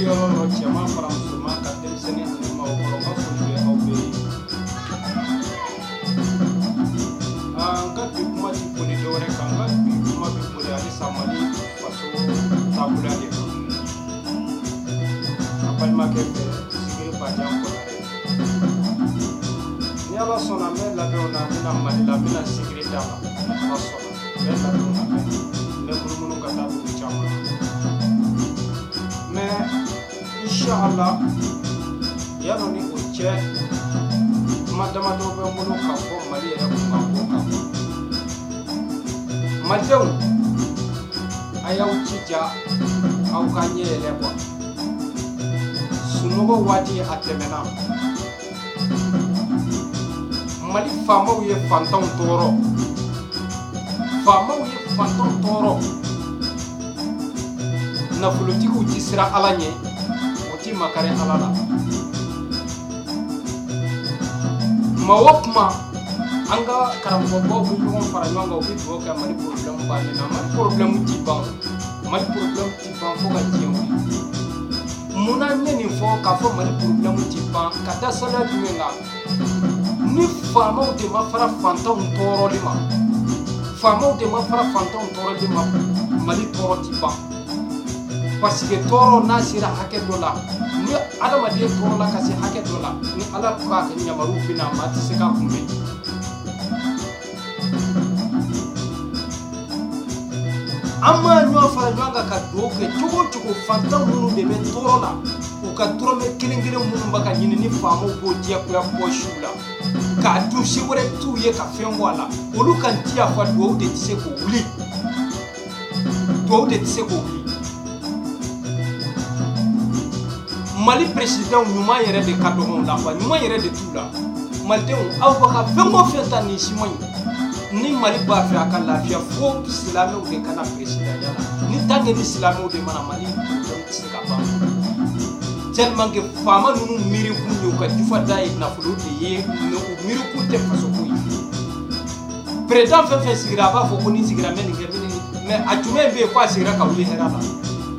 yɔrɔ cɛman fara musoman ka denmisɛnnin ani maakɔrɔ ka foli bɛ aw bɛɛ ye. N ka bi kuma ti boli dɔwɛrɛ kan, n ka bi kuma bɛ boli halisa Mali faso taabolo de kan. N balimakɛ bɛ Sigiri Badian Konare. Ni Ala sɔnna n bɛ labɛnw na, n bɛna Mali la, n bɛna Sigiri da la. Ni Ala sɔnna n bɛ labɛnw na, n bɛ munumunu ka taa dugu caman na. Mais Inch'Allah, yanni ni o cɛ kuma damadɔ bɛ n bolo k'a fɔ Mali yɛrɛ kun kan ko kan. Malidenw, a y'aw jija aw ka ɲɛ yɛlɛ quoi. Sunɔgɔ waati a tɛmɛna. Mali faamaw ye fantanw tɔɔrɔ. Faamaw ye fantanw tɔɔrɔ. Nafolotigiw ti siran Ala ɲɛ, o ti makari Ala la. Maa o kuma an ka karamɔgɔbaw bɛ ɲɔgɔn fara ɲɔgɔn kan, u bɛ dugawu kɛ Mali problème bannen na. Mali problème ti ban, Mali problème ti ban fo ka diɲɛ wuli. Munna n ye nin fɔ k'a fɔ Mali problème ti ban ka da sariya jumɛn kan? Ni faamaw de ma fara fantanw tɔɔrɔli ma, faamaw de ma fara fantanw tɔɔrɔli ma, Mali tɔɔrɔ ti ban. Parce que tɔɔrɔ n'a sera hakɛ dɔ la, ni adamaden tɔɔrɔ la ka se hakɛ dɔ la, ni Ala ko k'a kɛ ɲamaruw bɛ na, maa tɛ se k'a kunbɛn. An ma ɲɔgɔn fara ɲɔgɔn kan ka dugawu kɛ cogo o cogo fantan minnu de bɛ tɔɔrɔ la, u ka dɔrɔmɛ kelen kelen minnu bɛ ka ɲini ni faamaw b'o diyagoya pɔsiw la, k'a dun se wɛrɛ t'u ye ka fɛn bɔ a la, olu kan ti yafa dugawu de tɛ se k'o wuli, dugawu de tɛ se k'o wuli. Mali président ɲuman yɛrɛ de ka dɔgɔn la, ɲuman yɛrɛ de t'u la. Malidenw, aw bɛ ka fɛn o fɛn ta nin si man ɲi. Ni Mali b'a fɛ a ka lafiya, fo silamɛw de kana présidentiya la. Ni tant que ni silamɛw de mana Mali problème tɛ se ka ban. Tellement que faama ninnu miirikun ye u ka jufa da ye nafolo de ye, mais u miirikun tɛ fasoko ye. Président fɛn fɛn sigira a b'a fɔ ko ni sigira n bɛ nin kɛ, mais a jumɛn bɛ yen ko a sigira ka wuli hɛrɛ la?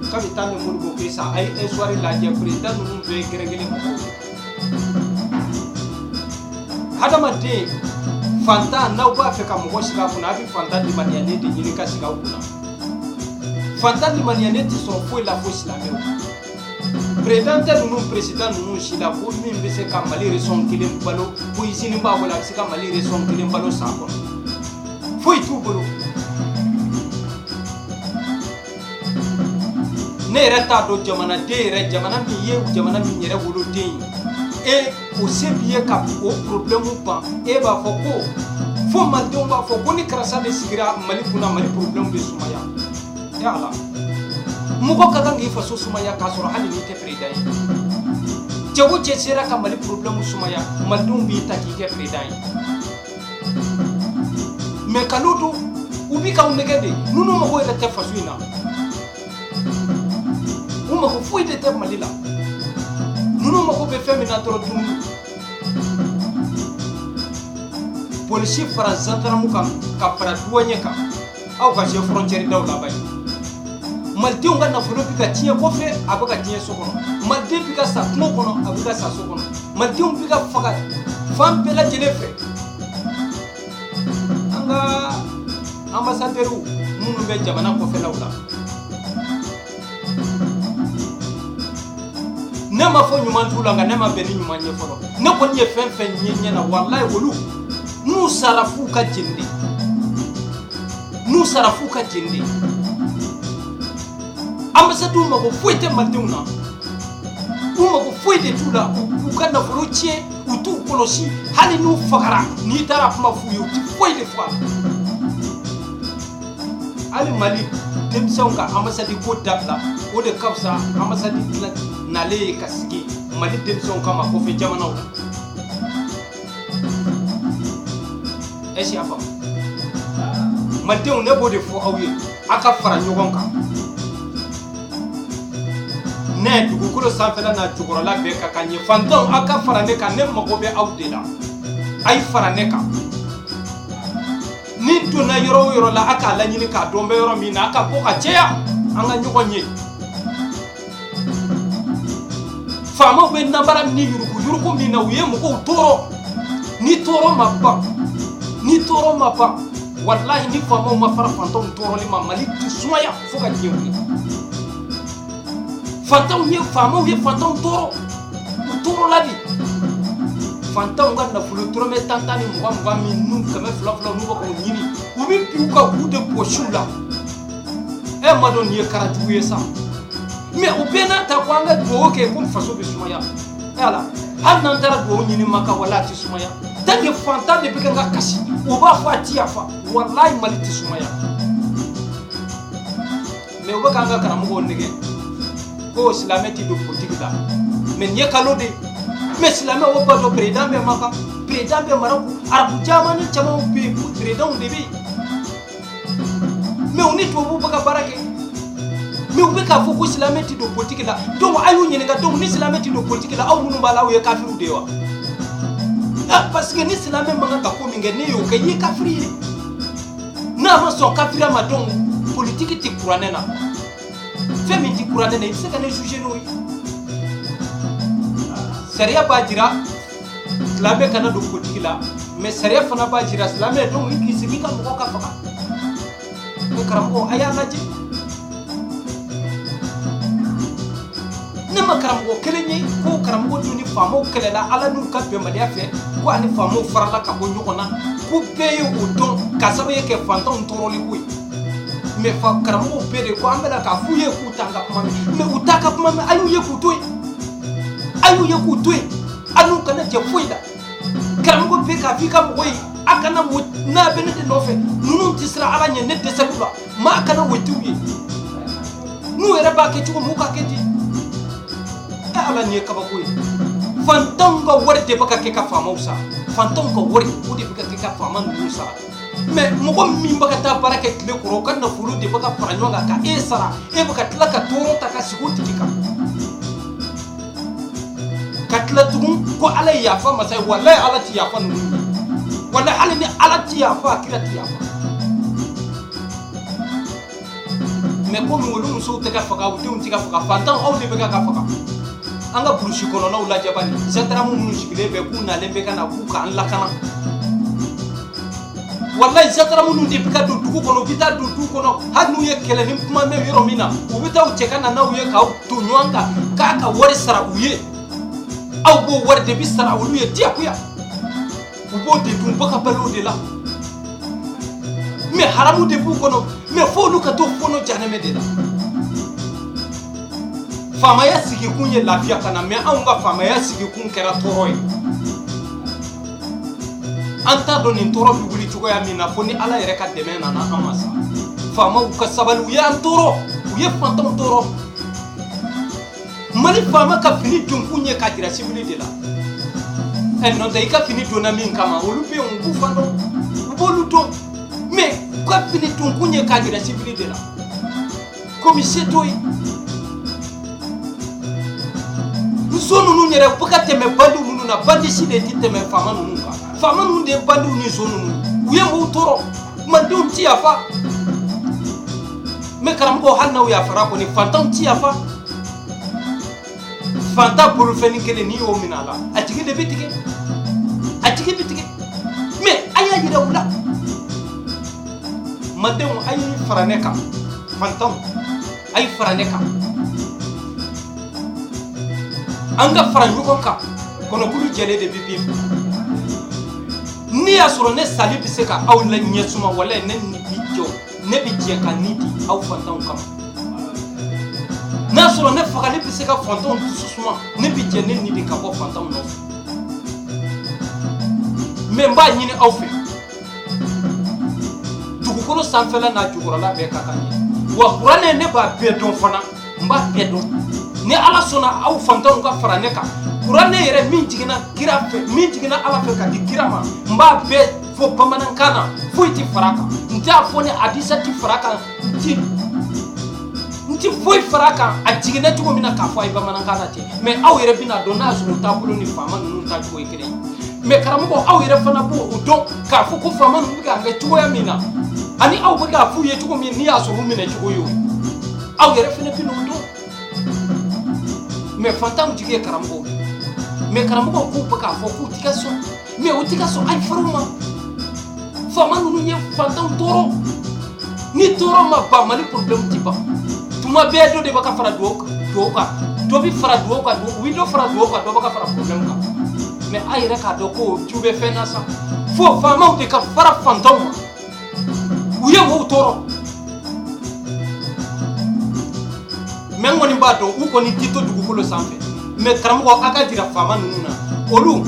Kabi taa ni Modibo Keyita a ye histoire lajɛ, président ninnu bɛɛ ye gɛrɛgɛrɛ mɔgɔw ye. Hadamaden fantan n'aw b'a fɛ ka mɔgɔ sigi a kunna, a bɛ fantan limaniyanen de ɲini ka sigi aw kunna. Fantan limaniyanen tɛ sɔrɔ foyi la fo silamɛw. Président ninnu si la ko min bɛ se ka Mali région kelen balo, ko usine b'a bolo a bɛ se ka Mali région kelen balo san kɔnɔ. Foyi t'u bolo. Ne yɛrɛ t'a dɔn jamanaden yɛrɛ, jamana min ye jamana min yɛrɛ woloden ye, o se b'i ye ka o problème ban, e b'a fɔ ko fo Malidenw b'a fɔ ko ni karisa de sigira Mali kunna, Mali problème bɛ sumaya. Ala, mɔgɔ ka kan k'i faso sumaya k'a sɔrɔ hali n'i tɛ président ye. Cɛ o cɛ sera ka Mali problème sumaya, Malidenw b'i ta k'i kɛ président ye. Mais kalo don, u b'i k'aw nɛgɛ de, ninnu mago yɛrɛ tɛ faso in na. U mago foyi de tɛ Mali la. Ninnu mago bɛ fɛn min na dɔrɔn dumuni. Polisi fara gendarme kan ka fara douanier kan, aw ka chef frontière daw laban ye. Malidenw ka nafolo bɛ ka tiɲɛ kɔfɛ, a bɛ ka tiɲɛ so kɔnɔ. Maliden bɛ ka sa kungo kɔnɔ, a bɛ ka sa so kɔnɔ. Malidenw bɛ ka faga fan bɛɛ lajɛlen fɛ. An ka ambassadeurs minnu bɛ jamana kɔfɛlaw la, ne ma fɔ ɲuman t'u la, nka ne ma bɛn ni ɲuman ye fɔlɔ. Ne kɔni ye fɛn fɛn ye ɲɛna, walayi olu n'u sara f'u ka jeni de, n'u sara f'u ka jeni de. Ambassadeurs mago foyi tɛ Malidenw na, u mago foyi de t'u la, u ka nafolo tiɲɛ, u t'u kɔlɔsi, hali n'u fagara n'i taara kuma f'u ye u ti foyi de fɔ a la. Hali Mali denmisɛnw ka ambassade ko dabila, o de ka fisa ambassade nalen ye ka sigi Mali denmisɛnw kama kɔfɛ jamanaw la. Est-ce que y'a faamu? Malidenw, ne b'o de fɔ aw ye, a ka fara ɲɔgɔn kan. Ne dugukolo sanfɛla n'a jukɔrɔla bɛɛ ka kan ye. Fantanw, a ka fara ne kan, ne mago bɛ aw de la. A ye fara ne kan. Ni donna yɔrɔ o yɔrɔ la, a k'a laɲini k'a dɔn bɛ yɔrɔ min na, a ka bɔ ka caya, an ka ɲɔgɔn ye. fama be nambara ni yuruku mina uye muko toro ni toro mapa wallahi ni fama ma fara fantom toro li ma mali tu soya foka jewni fantom ye fama ye fantom toro la di fantom ga na fulu toro me tantani muga min nu kame fla nu ko nyini ubi piuka kude pochula e madon ye karatu ye sa mais au pena ta kwanga do ke kum faso be sumaya ala han nan tara do nyini maka wala ti sumaya tangi fanta de bika nga kasi o ba fati afa wallahi maliti sumaya mais o ba kanga karamu ndege ko islameti do politique da mais nye kalode mais islamé o ba do président be maka président be marako arabu jamani chama be président de bi mais on est to bu baka barake mais on peut ka foko islameti do politique la donc ayu nyene ga donc ni islameti do politique la aw munu bala o ye kafiru dewa parce que ni islamé manga ka ko minge ne yo kay kafiri na ma son kafira ma donc politique ti kuranena femi ti kuranena il se kana juger no sharia ba jira islamé kana do politique la mais sharia fana ba jira islamé donc ni kisiki ka mo ka faka ko karambo aya laji nama karambo kelenye ko karambo duni famo kelela ala nu ka be madiya fe ko ani famo farala ka bo nyokona ko peye o don kasaba yake fanton toroli kuy me fa karambo pede ko ambela ka fuye ku tanga kuma me utaka kuma me ayu ye ku toy anu kana je foida karambo pe ka fika mo koy akana mo na bene de nofe nunu tisra ala nye net de sabula ma kana wetuye nu era ba ke tuko muka keti ala nye kaba koy fantom ko warte baka ke ka fama usa fantom ko wori udi baka ke ka fama nusa mais mo ko min baka ta baraka kle ko kan na fulu de baka faranyonga ka esara e baka tlaka toro ta ka siguti tika katla tugun ko ala ya fa masai wallahi ala ti ya fa nu wallahi ala ni ala ti ya fa kila ti ya fa mais ko mi wolu muso te ka faka wuti un tika faka fantom aw de baka ka faka anga burushi kono na ula jabani zatara mu shigile be ku na lembe kana ku ka an lakana wallahi zatara mu ndi bika do dugu kono bita do dugu kono hanu ye kele ni kuma me yoro mina u bita u chekana na uye ka to nywanga ka wori sara uye au bo wori de bisara uye dia kuya u bo de dum baka balo de la me haramu de bu kono me fo lu ka to fono janame de la fama ya sigi kunye lafiya kana me anga fama ya sigi kun kera toroy anta doni toro bi wuli chugo ya mina foni ala yere ka deme na amasa fama u ka sabalu ya toro u ye fantom toro mali fama ka fini dum kunye ka dira sibili de la en non dai ka fini dona min kama olu be on bu fando u bolu to me ka fini dum kunye ka dira sibili de la commissaire toy zonu nu nyere buka teme bandu nu na bandi si de teme fama nu ka fama nu de bandu ni zonu nu uye mo toro mandum ti afa me karambo hanna ya fara ko ni fantam ti afa fanta pour feni kele ni o minala atike de bitike me aya yida wula madem ay faraneka fantam ay faraneka anga faranju konka kono kulu jele de bibi ni asoro ne sali biseka aw la nyesuma wala ne ni bijo ne bijje kaniti aw fantan kam na soro ne fakali biseka fantan susuma ne bijje ne ni de kabo fantan no me mba nyini aw fe dugu kono sanfela na jugura la be kakani wa qur'ane ne ba bedon fana mba bedon ni ala sona aw fantan ka farane ka qur'ane yere min jigina kira fe min jigina ala fe ka di kirama mba be fo bamanan kana fo iti faraka nta fo ni hadisa ti faraka nti fo faraka a jigina tugo mina ka fo ay bamanan kana ti me aw yere bina do na sunu tabulo ni fama nunu ta tugo ikire me karamu ko aw yere fana bo udon ka fo ko fama nunu ga ga tugo ya mina ani aw ba fu ye tugo mi ni aso hu mina tugo yo aw yere fana bina udon mais fantan tigi karamgo mais karamgo ko baka fo ko tika so mais o tika so ay faruma fama nu nye fantan toro ni toro ma ba mali problème tiba tuma be do de baka fara do ka do bi fara do ka do wi do fara do ka do baka fara problème ka mais ay reka do ko tube fena sa fo fama de ka fara fantan uye wo toro mais ngoni ba do u ko ni tito dugukolo sanfé mais karamgo aka dira fama nuna olu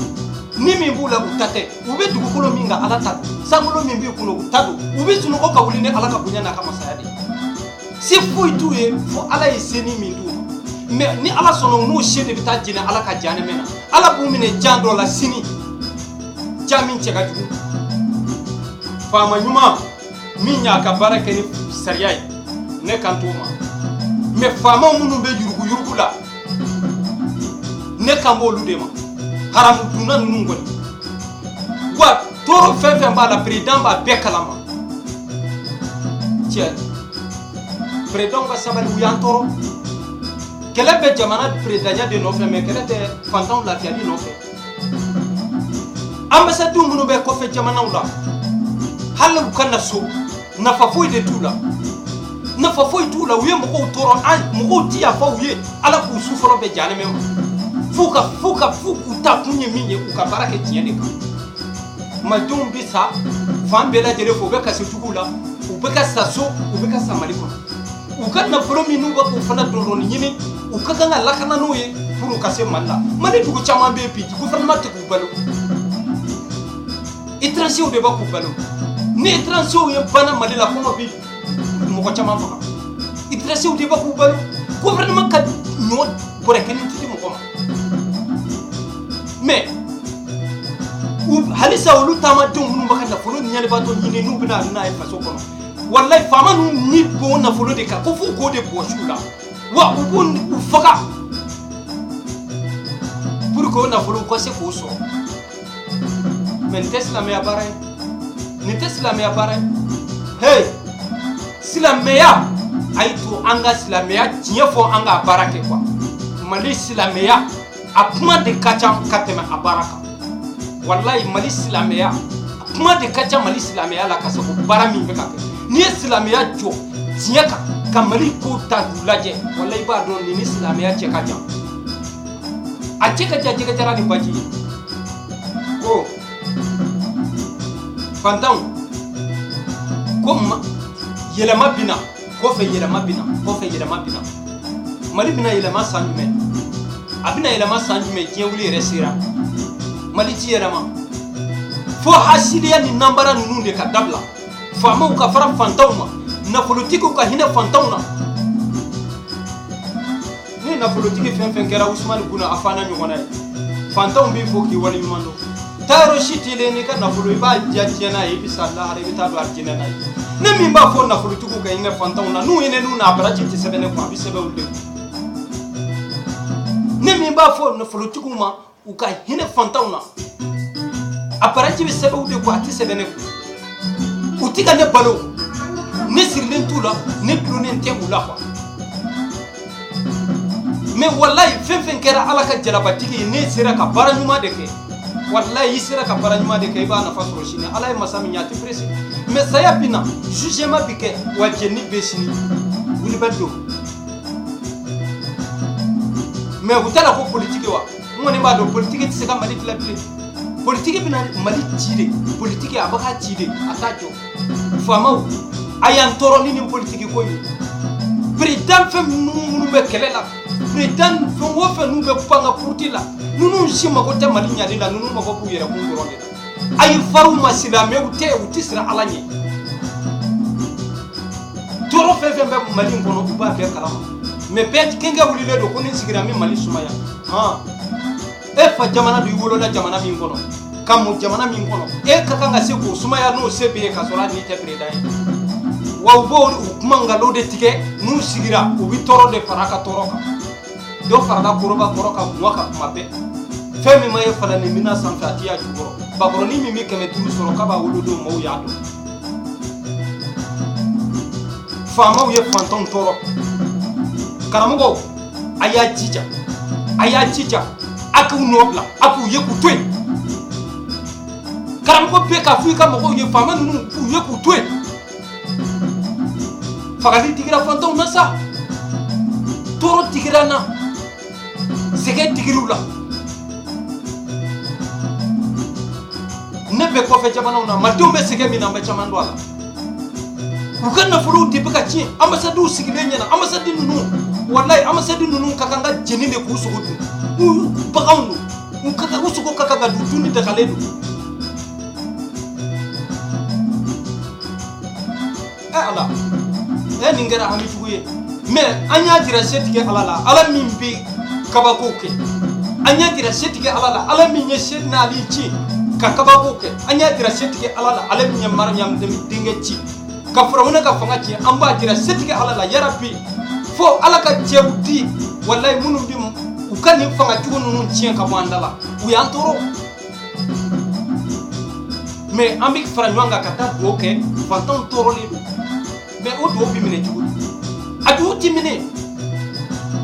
ni min b'u la u ta tɛ u bɛ dugukolo min kan ala ta don sankolo min b'i kunna u ta don u bɛ sunɔgɔ ka wuli ni ala ka bonya n'a ka masaya de se foyi t'u ye fo ala ye se ni min d'u ma mais ni ala sɔnna n'u se de bɛ taa jɛnɛ ala ka jan ne mɛn na ala b'u minɛ jan dɔ la sini jan min cɛ ka jugu faama ɲuman min y'a ka baara kɛ ni sariya ye ne kan t'o ma mais faamaw minnu bɛ yurugu yurugu la ne kan b'olu de ma haramu duna nunun kɔni wa toro fɛn fɛn b'a la président b'a bɛɛ kalama tiɲɛ président ka sabali u y'an tɔɔrɔ kɛlɛ bɛ jamana présidenya de nɔfɛ mais kɛlɛ tɛ fantanw lafiyali nɔfɛ ambassadeur minnu bɛ kɔfɛ jamanaw la hali u ka na so nafa foyi de t'u la nafa foyi t'u la u ye mɔgɔw tɔɔrɔ mɔgɔw ti yafa u ye ala k'u su fɔlɔ bɛ janɛmɛ ma fo k'u ta kun ye min ye u ka baara kɛ tiɲɛ de kan malidenw bɛ sa fan bɛɛ lajɛlen fɛ u bɛ kasi juguw la u bɛ ka sa so u bɛ ka sa mali kɔnɔ u ka nafolo min n'u bɛ k'o fana dɔndɔni ɲini u ka kan ka lakana n'o ye pour u ka se mali la mali dugu caman bɛ yen bi gouvernement tɛ k'u balo étrangers de b'a k'u balo ni étrangers ye bana mali la kɔngɔ bɛ mɔgɔ caman faga étrangers de b'a k'u balo gouvernement ka ɲɔ bɔrɛ kelen tɛ di mɔgɔ ma mais halisa olu taamadenw minnu bɛ ka nafolo ɲanibaatɔ ɲini n'u bɛna n'a ye faso kɔnɔ walayi faama ninnu ni b'o nafolo de kan ko f'u k'o de bɔsi u la wa u b'u faga pour que o nafolo u ka se k'o sɔrɔ mais nin tɛ silamɛya baara ye nin tɛ silamɛya baara ye hey silamɛya a y'i to an ka silamɛya tiɲɛ fɔ an ka baara kɛ quoi mali silamɛya a kuma de ka ca ka tɛmɛ a baara kan walayi mali silamɛya a kuma de ka ca mali silamɛya la ka se ko baara min bɛ ka kɛ n'i ye silamɛya jɔ tiɲɛ kan ka mali ko ta k'u lajɛ walayi i b'a dɔn nin ni silamɛya cɛ ka jan a cɛ ka jan jɛgɛjara ni baji ye ko fantanw ko yɛlɛma bɛ na kɔfɛ yɛlɛma bɛ na kɔfɛ yɛlɛma bɛ na mali bɛna yɛlɛma san jumɛn a bɛna yɛlɛma san jumɛn diɲɛ wuli yɛrɛ sera mali ti yɛlɛma fo hasidiya ni nanbara ninnu de ka dabila faamaw ka fara fantanw ma nafolotigiw ka hinɛ fantanw na ni nafolotigi fɛn fɛn kɛra usumani kunna a fana ɲɔgɔnna ye fantanw b'i fo k'i waleɲuman dɔn taayɔrɔ si t'ilen n'i ka nafolo i b'a diya diɲɛ n'a ye i bɛ sa lahara i bɛ taa don alijinɛ n'a ye ne min b'a fɔ nafolotigiw ka hinɛ fantanw na n'u ye ne n'u n'a baraji tɛ sɛbɛn ne kun a bɛ sɛbɛn olu de kun ne min b'a fɔ nafolotigiw ma u ka hinɛ fantanw na a baraji bɛ sɛbɛn olu de kun a tɛ sɛbɛn ne kun u tɛ ka ne balo ne sirilen t'u la ne dulonnen tɛ u la quoi mais walayi fɛn fɛn kɛra ala ka jalabatigi ye ne sera ka baara ɲuman de kɛ walayi i sera ka baara ɲuman de kɛ i b'a nafa sɔrɔ sini ala ye masa min ye a tɛ pressé mais saya bɛ na jugement bɛ kɛ wa jɛnni bɛ sini wuli bɛ don mais u t'a la ko politique wa n kɔni b'a dɔn politique tɛ se ka mali dilan bilen politique bɛna mali ci de politique a bɛ ka ci de a t'a jɔ faamaw a y'an tɔɔrɔ ni nin politique ko ye président fɛn minnu bɛ kɛlɛ la président fɛn o fɛn n'u bɛ pan ka puruti la ninnu si mago tɛ mali ɲali la ninnu mago b'u yɛrɛ kun dɔrɔn de la a ye fariw ma silamɛw tɛ u tɛ siran ala ɲɛ tɔɔrɔ fɛn fɛn bɛ mali in kɔnɔ u b'a bɛɛ kalama mais bɛɛ kɛnkɛ wulilen don ko ni sigira min mali sumaya e fa jamana don i wolola jamana min kɔnɔ ka mɔ jamana min kɔnɔ e ka kan ka se k'o sumaya n'o se bɛ ye ka sɔrɔ hali n'i tɛ président ye wa u b'o kuma nkalon de tigɛ n'u sigira u bɛ tɔɔrɔ de fara a ka tɔɔrɔ kan dɔ farala koroba kɔrɔ ka kuma ka kuma bɛɛ fɛn min ma ye falani mina sanfɛ a t'i y'a jukɔrɔ bakɔrɔnin min bɛ 500 sɔrɔ k'a b'a wolodenw maaw y'a dɔn faamaw ye fantanw tɔɔrɔ karamɔgɔw a y'a jija aya chicha aku nobla aku yeku twe karamko be ka fu ka mo ye fama nu fu yeku twe fagali tigira fantom na sa toro tigira na sege tigirula nebe ko fe jamana na matumbe sege mina mba chamando ala ukana fulu tibika chi ambassadeur sigilenya na ambassadeur nunu wallahi ambassadeur nunu kakanga jeninde ku sugudu bagaunu ukaka usuko kakanga dutundi de kaledu ala ningera hami fuye me anya dira setike alala ala mimbi kabakoke anya dira setike alala ala minye setna ali chi kakabakoke anya dira setike alala ala minye marnyam de dingechi ka furawuna ka fanga ci amba dira setike alala ya rabbi fo ala ka jebdi wallahi munum bi ukani fanga ci wonu ci ka mandala u ya toro me ambi franywanga kata doke fanton toro le me o do bi mine ci adu timine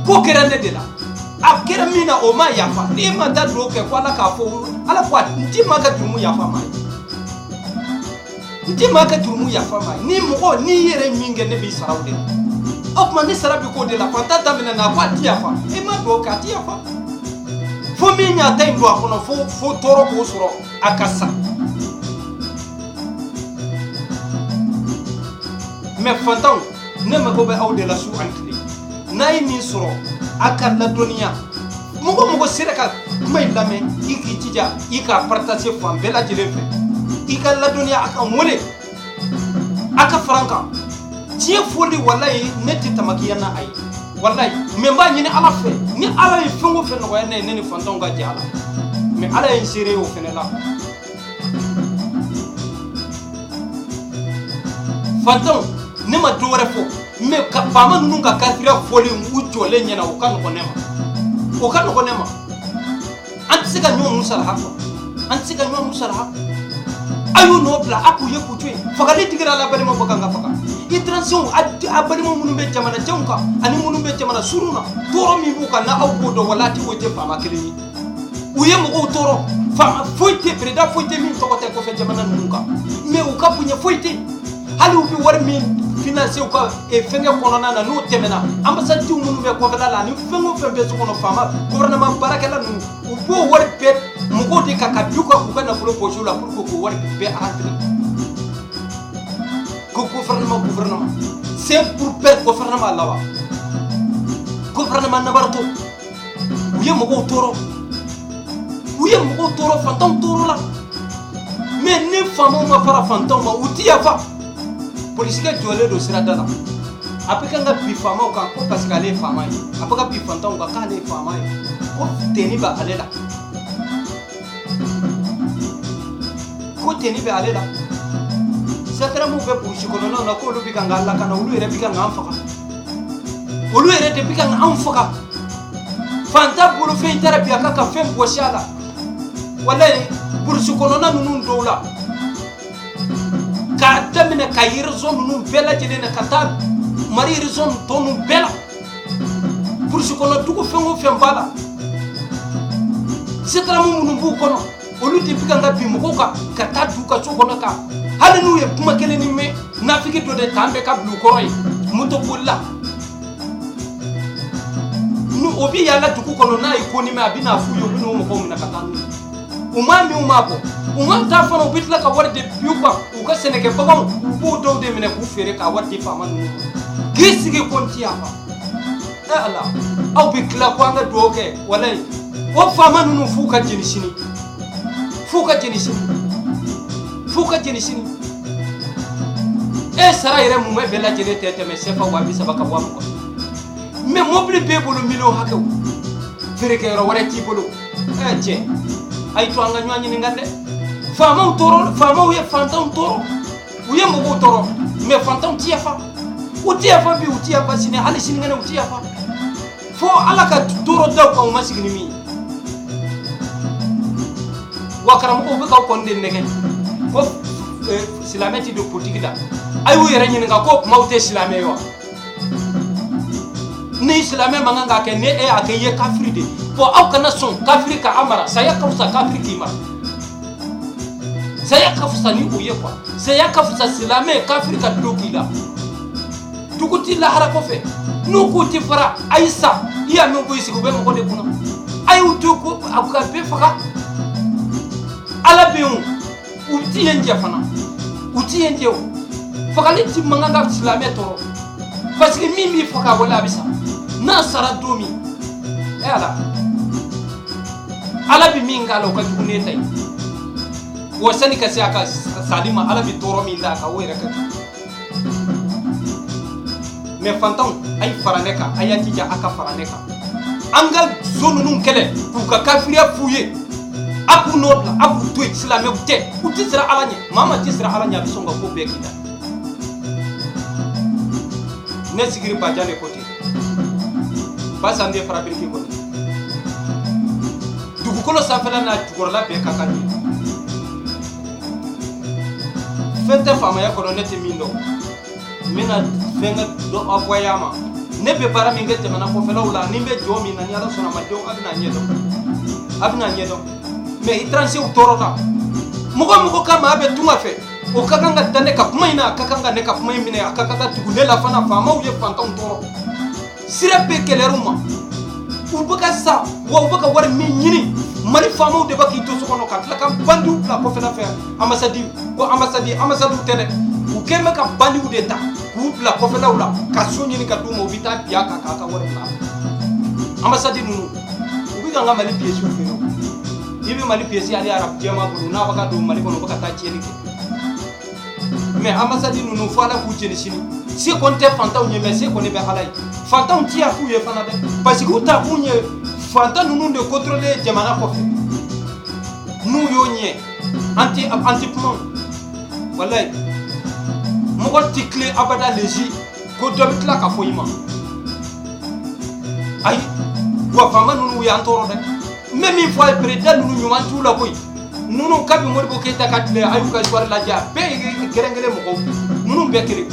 ko kerande de la akera mina o ma yafa ni ma da doke ko ala ka fo ala kwa ndi ma ka tumu yafa mai ndi ma ka tumu yafa mai ni mo ni yere minge ne bi sarawde op ma ni sarabi ko de la fanta tamina na kwa tiafa e ma do ka tiafa fo mi nya tay ndo akono fo toro ko soro akasa me fantan ne ma ko be awde la su antri nay ni soro akalla dunia mugo siraka may lame iki tija ika partager fam bela jelefe ika la dunia aka mole aka franka tie foli wallahi neti tamakiyana ay wallahi me mba nyini ala fe ni ala yi fengo fe no ne ni fanton ga jala me ala yi sire o fenela fanton ni ma dore fo me ka fama nunga kafira foli ujole nyana o kan ko nema antsika nyo musala hapo antsika nyo musala hapo ayu no bla aku ye kutwe fagali tigira la bari mo bakanga faka itransion abari mo munumbe jamana jonka ani munumbe jamana suruna toro mi buka na awbodo walati wote fama kelini uye mo toro fama foite preda foite min to ko fe jamana nunka me ukapunya foite hali ubi war min finance ko e fenge kono na no temena ambassade munu be ko la ni fengo fembe so kono fama gouvernement barakela nu ubo war pet mu ko de kaka duka ko kana pro pojo la pour ko war be entrer ko gouvernement c'est pour per gouvernement lawa gouvernement na barto uye mo ko toro fantom toro la mais ne famo ma para fantom ma utia fa politique jole do siradala apeka nga bi fama ka ko parce que ale fama yi apeka bi fantom ka ale fama yi ko teni ba alela sakara mu be politique ko na ko lu bi ka ngala kana ulu ere bi ka ngamfaka ulu ere de bi ka ngamfaka fanta bulu fe therapy ka fem boshala wallahi politique ko na nunu dola ka tamina ka yirzon num bela jene ka ta mari yirzon to num bela pour ce qu'on a tout fait bala c'est la mu bu kono olu te pika nga bi mo ka ta du ka so kono ka haleluya kuma kele ni me na fiki to de tambe ka blu koroy muto bulla nu obi yala du kono na ikoni me abina fu yo no mo ko na katanu umami umako umanta fa no bitla ka warde piupa uka seneke bagam bu do de mine ku fere ka warde fa man gisige konti afa ala au bikla ko nga doke walay o fa man nu fuka jeni sini e sara ire mu me bela jere tete me sefa wa bi sabaka wa ko me mobli be bolu milo hakaw fere ke ro wara ti bolu je ay to anga nyani ni ngande fama utoro fama uye fantam toro uye mo utoro me fantam tiafa utiafa bi utiafa sine hali sine ngane utiafa fo alaka toro daw ko masigni mi wakaram ko be ka ko ndin nege ko silameti do politique da ay wo yere nyi nga ko mawte silame yo ni silamɛ mankan ka kɛ ne e y'a kɛ i ye kafiri de bon aw kana sɔn kafiri ka a mara saya ka fisa kafiri k'i mara saya ka fisa ni o ye quoi saya ka fisa silamɛ kafiri ka dulon k'i la dugu t'i lahara kɔfɛ n'u k'u ti fara ayi sa i y'a mɛn ko i sigi u bɛ mɔgɔ de kunna a y'u to ko a ka bɛɛ faga ala bɛ yen u ti yen jɛ fana u ti yen jɛ o fagali ti mankan ka silamɛ tɔɔrɔ parce que min b'i faga wala a bɛ sa n'a sara don min ala bɛ min k'a la o ka jugu n'e ta ye wa sani ka se a ka sali ma ala bɛ tɔɔrɔ min da a kan o yɛrɛ ka jugu mais fantanw a ye fara ne kan a y'a jija a ka fara ne kan an ka so ninnu kɛlɛ k'u ka kafiriya f'u ye a k'u n'o bila a k'u to yen silamɛw tɛ u tɛ siran ala ɲɛ maa ma tɛ siran ala ɲɛ a bɛ sɔn ka ko bɛɛ k'i la ne sigiri bajan de ko ten basan de fara biriki kɔni dugukolo sanfɛla n'a jukɔrɔla bɛɛ ka kan ye fɛn tɛ faamaya kɔnɔ ne tɛ min dɔn n bɛna fɛn dɔ envoyer a ma ne bɛ baara min kɛ jamana kɔfɛlaw la ni n bɛ jɔ min na ni ala sɔnna ma denw a bɛna ɲɛdɔn mais étrangers tɔɔrɔ la mɔgɔ mɔgɔ kama a bɛ tunga fɛ o ka kan ka da ne ka kuma in na a ka kan ka ne ka kuma in minɛ a ka kan ka tugu ne la fana faamaw ye fantanw tɔɔrɔ sira bɛɛ gɛlɛyar'u ma u bɛ ka sa wa u bɛ ka wari min ɲini mali faamaw de bɛ k'i to so kɔnɔ ka tila ka bandiw bila kɔfɛla fɛ ambasadiw tɛ dɛ u kɛlen bɛ ka bandiw de ta k'u bila kɔfɛlaw la ka so ɲini ka d'u ma u bɛ taa bin a kan k'a ka wari bila ambasadi ninnu u bɛ ka n ka mali pièces feere i bɛ mali pièces ale arabu jɛman bolo n'a bɛ ka don mali kɔnɔ u bɛ ka taa tiɲɛni kɛ mais ambasadi ninnu fo ala k'u jeni sini se kɔni tɛ fantanw ɲɛ mais se kɔni bɛ ala ye fantanw ti yaf'u ye fana dɛ parce que u ta kun ye fantan ninnu de contrôler jamana kɔfɛ n'u y'o ɲɛ anti kuma walayi mɔgɔ ti tilen abada lezi ko dɔ bɛ tila ka fɔ i ma ayi wa faama ninnu y'an tɔɔrɔ dɛ n bɛ min fɔ a ye président ninnu ɲuman t'u la koyi ninnu kabi Modibo Keyita ka tile a y'u ka histoire lajɛ a bɛɛ ye gɛrɛngɛrɛn mɔgɔw ninnu bɛɛ kelen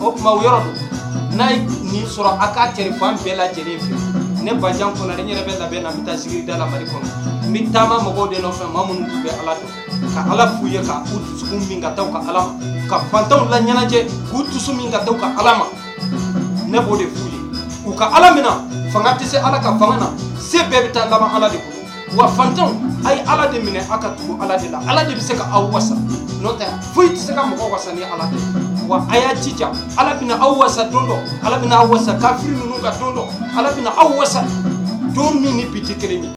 o tuma o yɔrɔ don n'a ye nin sɔrɔ a k'a cɛri fan bɛɛ lajɛlen fɛ ne bajan kɔnɔ n yɛrɛ bɛ labɛn na n bɛ taa sigiri da la Mali kɔnɔ n bɛ taama mɔgɔw de nɔfɛ maa minnu bɛ ala dɔn ka ala f'u ye ka u dusukun min ka taa u ka ala ma ka fantanw la ɲɛnajɛ k'u dusu min ka taa u ka ala ma ne b'o de f'u ye u ka ala minɛ fanga tɛ se ala ka fanga na se bɛɛ bɛ taa laban ala de bolo wa fantanw a ye ala de minɛ a ka tugu ala de la ala de bɛ se ka aw wasa n'o tɛ foyi tɛ se ka mɔgɔ wasa ni ala tɛ wa a y'a jija ala bɛna aw wasa don dɔ ala bɛna aw wasa kafiri ninnu ka don dɔ ala bɛna aw wasa don min ni bi tɛ kelen ye